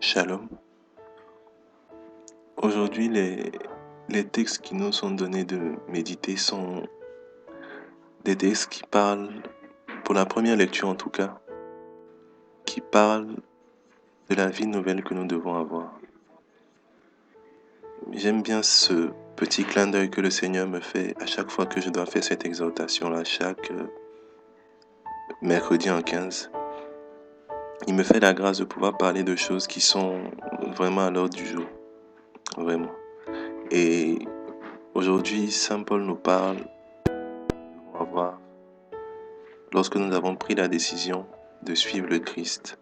Shalom. Aujourd'hui, les textes qui nous sont donnés de méditer sont des textes qui parlent, pour la première lecture en tout cas, qui parlent de la vie nouvelle que nous devons avoir. J'aime bien ce petit clin d'œil que le Seigneur me fait à chaque fois que je dois faire cette exhortation-là, chaque mercredi en 15. Il me fait la grâce de pouvoir parler de choses qui sont vraiment à l'ordre du jour. Vraiment. Et aujourd'hui, Saint Paul nous parle avoir lorsque nous avons pris la décision de suivre le Christ.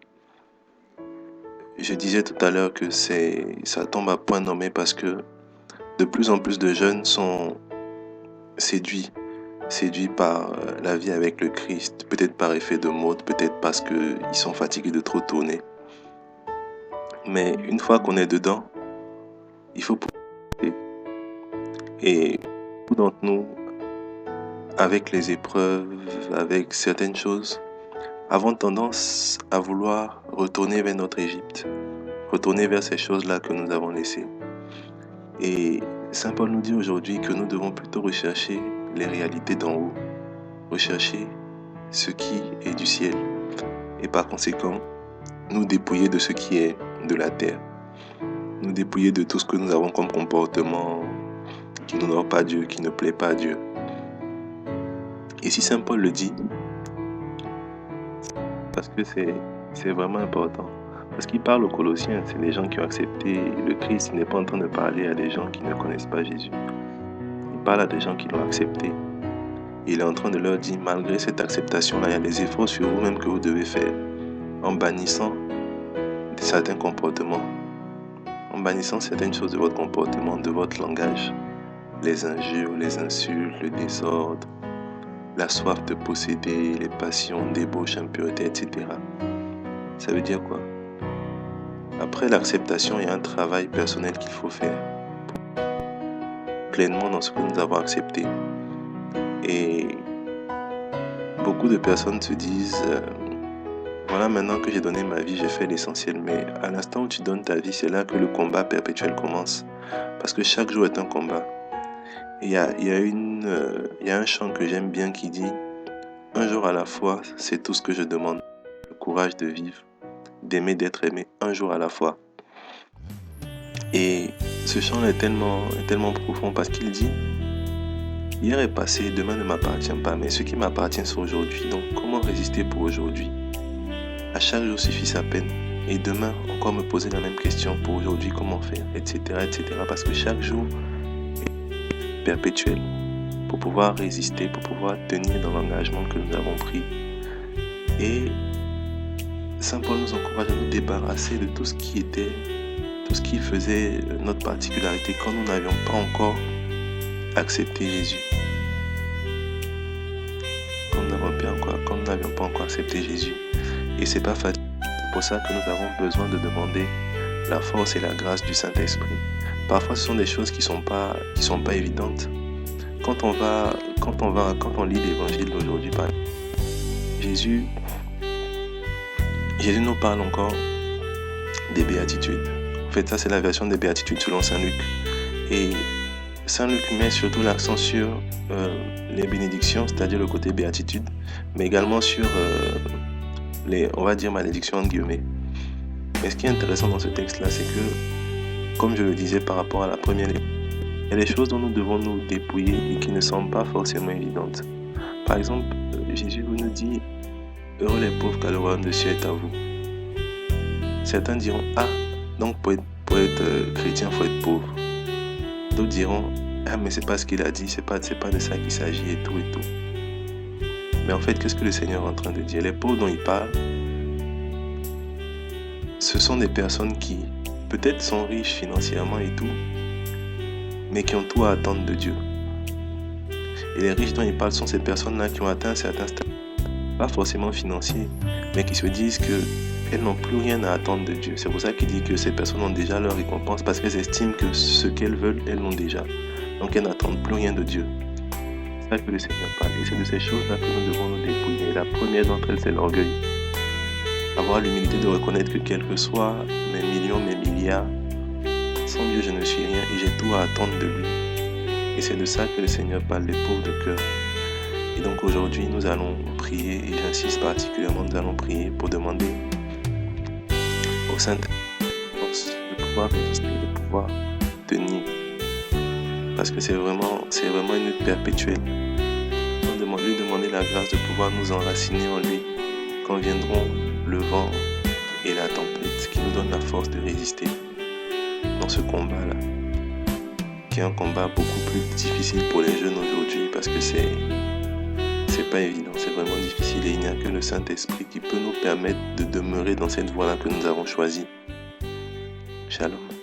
Je disais tout à l'heure que ça tombe à point nommé parce que de plus en plus de jeunes sont séduits par la vie avec le Christ, peut-être par effet de mode, peut-être parce qu'ils sont fatigués de trop tourner. Mais une fois qu'on est dedans, il faut profiter. Et beaucoup d'entre nous, avec les épreuves, avec certaines choses, avons tendance à vouloir retourner vers notre Égypte, retourner vers ces choses-là que nous avons laissées. Et Saint Paul nous dit aujourd'hui que nous devons plutôt rechercher les réalités d'en haut, rechercher ce qui est du ciel, et par conséquent, nous dépouiller de ce qui est de la terre, nous dépouiller de tout ce que nous avons comme comportement qui n'honore pas Dieu, qui ne plaît pas à Dieu. Et si Saint Paul le dit, parce que c'est vraiment important. Parce qu'il parle aux Colossiens, c'est les gens qui ont accepté le Christ. Il n'est pas en train de parler à des gens qui ne connaissent pas Jésus. Il parle à des gens qui l'ont accepté. Il est en train de leur dire, malgré cette acceptation-là, il y a des efforts sur vous-même que vous devez faire en bannissant certains comportements, en bannissant certaines choses de votre comportement, de votre langage, les injures, les insultes, le désordre, la soif de posséder, les passions, débauche, impureté, etc. Ça veut dire quoi? Après l'acceptation, il y a un travail personnel qu'il faut faire pleinement dans ce que nous avons accepté. Et beaucoup de personnes se disent voilà, maintenant que j'ai donné ma vie, j'ai fait l'essentiel. Mais à l'instant où tu donnes ta vie, c'est là que le combat perpétuel commence. Parce que chaque jour est un combat. Et il y a un chant que j'aime bien qui dit « Un jour à la fois, c'est tout ce que je demande. Le courage de vivre, d'aimer, d'être aimé, un jour à la fois. » Et ce chant est tellement profond parce qu'il dit « Hier est passé, demain ne m'appartient pas, mais ce qui m'appartient c'est aujourd'hui. Donc comment résister pour aujourd'hui? À chaque jour suffit sa peine. Et demain, encore me poser la même question pour aujourd'hui, comment faire, etc., etc. » Parce que chaque jour est perpétuel pour pouvoir résister, pour pouvoir tenir dans l'engagement que nous avons pris. Et Saint Paul nous encourage à nous débarrasser de tout ce qui faisait notre particularité quand nous n'avions pas encore accepté Jésus. Quand nous n'avions pas encore accepté Jésus. Et c'est pas facile. C'est pour ça que nous avons besoin de demander la force et la grâce du Saint-Esprit. Parfois, ce sont des choses qui sont pas évidentes. Quand on lit l'évangile d'aujourd'hui, Jésus nous parle encore des béatitudes. En fait, ça c'est la version des béatitudes selon Saint Luc. Et Saint Luc met surtout l'accent sur les bénédictions, c'est-à-dire le côté béatitude, mais également sur on va dire malédictions entre guillemets. Mais ce qui est intéressant dans ce texte-là, c'est que, comme je le disais par rapport à la première lecture, il y a des choses dont nous devons nous dépouiller et qui ne sont pas forcément évidentes. Par exemple, Jésus nous dit « Heureux les pauvres car le royaume de cieux est à vous ». Certains diront « Ah, donc pour être chrétien, il faut être pauvre ». D'autres diront « Ah, mais c'est pas ce qu'il a dit, c'est pas de ça qu'il s'agit et tout et tout ». Mais en fait, qu'est-ce que le Seigneur est en train de dire? Les pauvres dont il parle, ce sont des personnes qui peut-être sont riches financièrement et tout, mais qui ont tout à attendre de Dieu. Et les riches dont il parle sont ces personnes-là qui ont atteint un certain stade, pas forcément financier, mais qui se disent qu'elles n'ont plus rien à attendre de Dieu. C'est pour ça qu'il dit que ces personnes ont déjà leur récompense, parce qu'elles estiment que ce qu'elles veulent, elles l'ont déjà. Donc elles n'attendent plus rien de Dieu. C'est ça que le Seigneur parle. Et c'est de ces choses-là que nous devons nous dépouiller. La première d'entre elles, c'est l'orgueil. avoir l'humilité de reconnaître que quel que soit mes millions, mes milliards, sans Dieu je ne suis rien et j'ai tout à attendre de lui. Et c'est de ça que le Seigneur parle, les pauvres de cœur. Et donc aujourd'hui nous allons prier, et j'insiste particulièrement, nous allons prier pour demander au Saint-Esprit de pouvoir résister, de pouvoir tenir. Parce que c'est vraiment une lutte perpétuelle. Lui demander la grâce de pouvoir nous enraciner en lui quand viendront le vent et la tempête, qui nous donne la force de résister dans ce combat-là, qui est un combat beaucoup plus difficile pour les jeunes aujourd'hui parce que c'est pas évident, c'est vraiment difficile et il n'y a que le Saint-Esprit qui peut nous permettre de demeurer dans cette voie-là que nous avons choisie. Shalom.